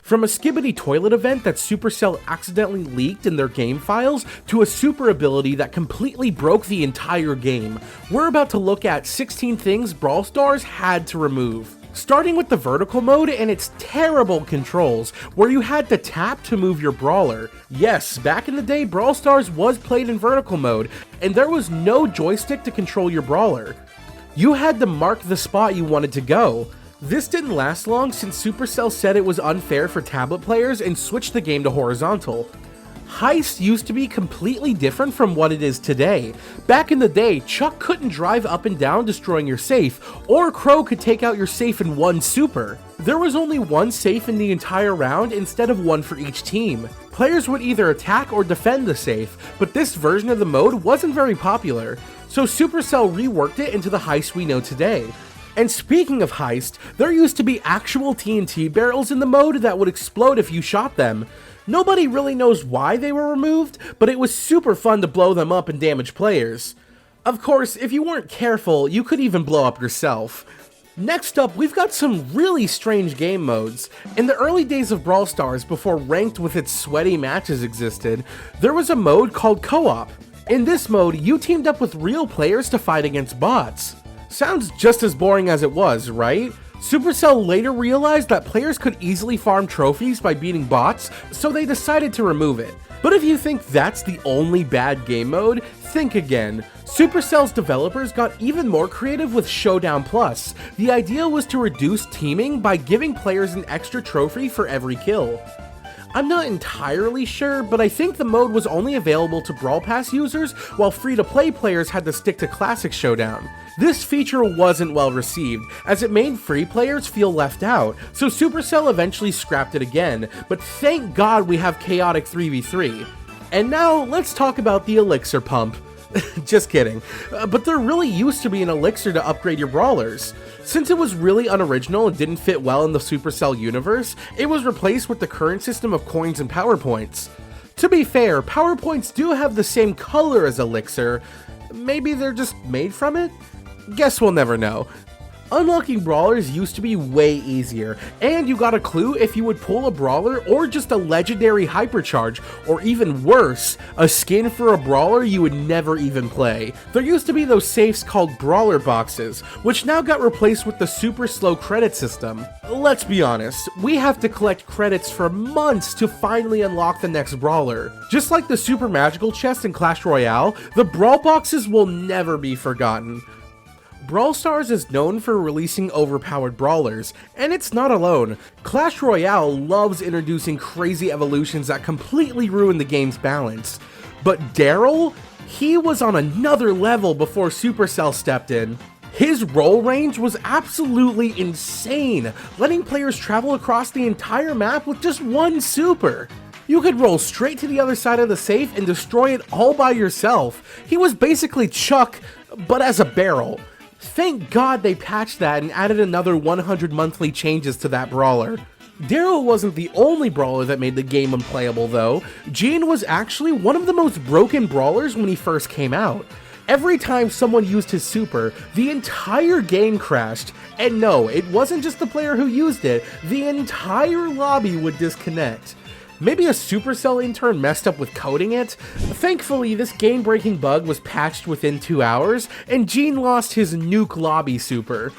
From a Skibbity toilet event that Supercell accidentally leaked in their game files, to a super ability that completely broke the entire game, we're about to look at 16 things Brawl Stars had to remove. Starting with the vertical mode and its terrible controls, where you had to tap to move your brawler. Yes, back in the day, Brawl Stars was played in vertical mode, and there was no joystick to control your brawler. You had to mark the spot you wanted to go. This didn't last long since Supercell said it was unfair for tablet players and switched the game to horizontal. Heist used to be completely different from what it is today. Back in the day, Chuck couldn't drive up and down destroying your safe, or Crow could take out your safe in one super. There was only one safe in the entire round instead of one for each team. Players would either attack or defend the safe, but this version of the mode wasn't very popular, so Supercell reworked it into the heist we know today. And speaking of heist, there used to be actual TNT barrels in the mode that would explode if you shot them. Nobody really knows why they were removed, but it was super fun to blow them up and damage players. Of course, if you weren't careful, you could even blow up yourself. Next up, we've got some really strange game modes. In the early days of Brawl Stars, before ranked with its sweaty matches existed, there was a mode called co-op. In this mode, you teamed up with real players to fight against bots. Sounds just as boring as it was, right? Supercell later realized that players could easily farm trophies by beating bots, so they decided to remove it. But if you think that's the only bad game mode, think again. Supercell's developers got even more creative with Showdown Plus. The idea was to reduce teaming by giving players an extra trophy for every kill. I'm not entirely sure, but I think the mode was only available to Brawl Pass users, while free-to-play players had to stick to Classic Showdown. This feature wasn't well received, as it made free players feel left out, so Supercell eventually scrapped it again, but thank God we have Chaotic 3v3. And now, let's talk about the Elixir Pump. Just kidding. But there really used to be an elixir to upgrade your brawlers. Since it was really unoriginal and didn't fit well in the Supercell universe, it was replaced with the current system of coins and power points. To be fair, power points do have the same color as elixir. Maybe they're just made from it? Guess we'll never know. Unlocking brawlers used to be way easier, and you got a clue if you would pull a brawler or just a legendary hypercharge, or even worse, a skin for a brawler you would never even play. There used to be those safes called brawler boxes, which now got replaced with the super slow credit system. Let's be honest, we have to collect credits for months to finally unlock the next brawler. Just like the super magical chest in Clash Royale, the brawl boxes will never be forgotten. Brawl Stars is known for releasing overpowered brawlers, and it's not alone. Clash Royale loves introducing crazy evolutions that completely ruin the game's balance. But Daryl? He was on another level before Supercell stepped in. His roll range was absolutely insane, letting players travel across the entire map with just one super. You could roll straight to the other side of the safe and destroy it all by yourself. He was basically Chuck, but as a barrel. Thank God they patched that and added another 100 monthly changes to that brawler. Daryl wasn't the only brawler that made the game unplayable though. Gene was actually one of the most broken brawlers when he first came out. Every time someone used his super, the entire game crashed. And no, it wasn't just the player who used it, the entire lobby would disconnect. Maybe a Supercell intern messed up with coding it? Thankfully, this game-breaking bug was patched within 2 hours, and Gene lost his nuke lobby super.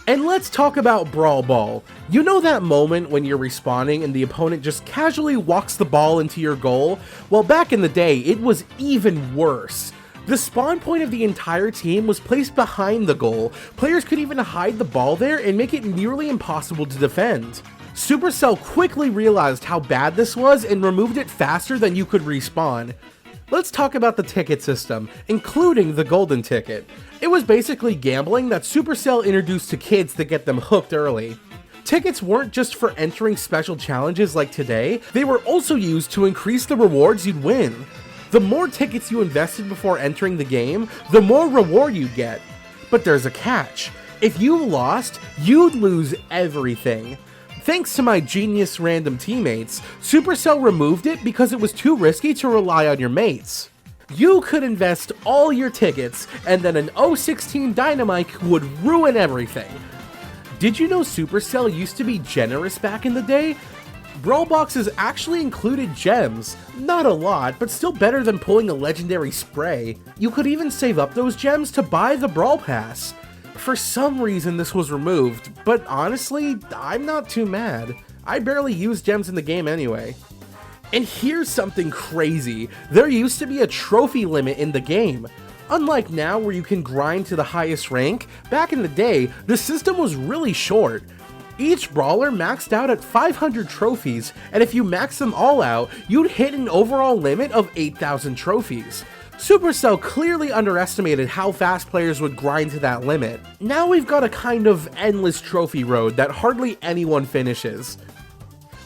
And let's talk about Brawl Ball. You know that moment when you're respawning and the opponent just casually walks the ball into your goal? Well, back in the day, it was even worse. The spawn point of the entire team was placed behind the goal. Players could even hide the ball there and make it nearly impossible to defend. Supercell quickly realized how bad this was and removed it faster than you could respawn. Let's talk about the ticket system, including the golden ticket. It was basically gambling that Supercell introduced to kids to get them hooked early. Tickets weren't just for entering special challenges like today, they were also used to increase the rewards you'd win. The more tickets you invested before entering the game, the more reward you'd get. But there's a catch. If you lost, you'd lose everything. Thanks to my genius random teammates, Supercell removed it because it was too risky to rely on your mates. You could invest all your tickets, and then an 016 Dynamite would ruin everything. Did you know Supercell used to be generous back in the day? Brawl boxes actually included gems. Not a lot, but still better than pulling a legendary spray. You could even save up those gems to buy the Brawl Pass. For some reason this was removed, but honestly, I'm not too mad. I barely use gems in the game anyway. And here's something crazy. There used to be a trophy limit in the game. Unlike now where you can grind to the highest rank, back in the day, the system was really short. Each brawler maxed out at 500 trophies, and if you max them all out, you'd hit an overall limit of 8,000 trophies. Supercell clearly underestimated how fast players would grind to that limit. Now we've got a kind of endless trophy road that hardly anyone finishes.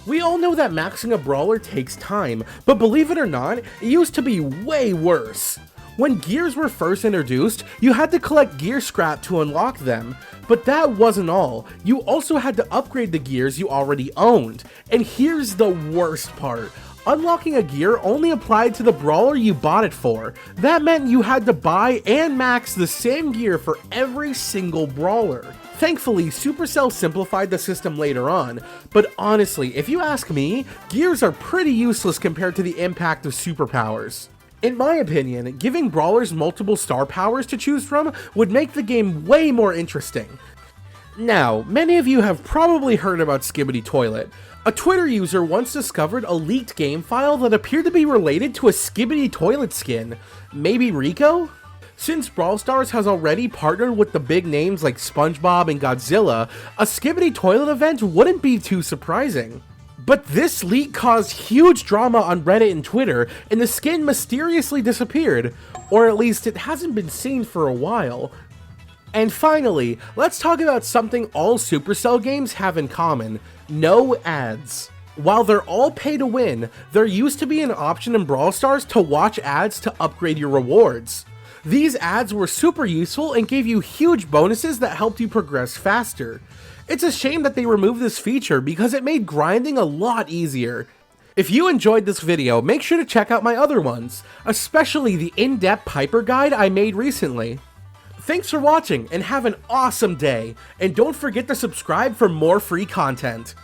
We all know that maxing a brawler takes time, but believe it or not, it used to be way worse. When gears were first introduced, you had to collect gear scrap to unlock them. But that wasn't all. You also had to upgrade the gears you already owned. And here's the worst part. Unlocking a gear only applied to the brawler you bought it for. That meant you had to buy and max the same gear for every single brawler. Thankfully, Supercell simplified the system later on, but honestly, if you ask me, gears are pretty useless compared to the impact of superpowers. In my opinion, giving brawlers multiple star powers to choose from would make the game way more interesting. Now, many of you have probably heard about Skibidi Toilet. A Twitter user once discovered a leaked game file that appeared to be related to a Skibidi Toilet skin. Maybe Rico? Since Brawl Stars has already partnered with the big names like SpongeBob and Godzilla, a Skibidi Toilet event wouldn't be too surprising. But this leak caused huge drama on Reddit and Twitter, and the skin mysteriously disappeared, or at least it hasn't been seen for a while. And finally, let's talk about something all Supercell games have in common: no ads. While they're all pay to win, there used to be an option in Brawl Stars to watch ads to upgrade your rewards. These ads were super useful and gave you huge bonuses that helped you progress faster. It's a shame that they removed this feature because it made grinding a lot easier. If you enjoyed this video, make sure to check out my other ones, especially the in-depth Piper guide I made recently. Thanks for watching and have an awesome day, and don't forget to subscribe for more free content.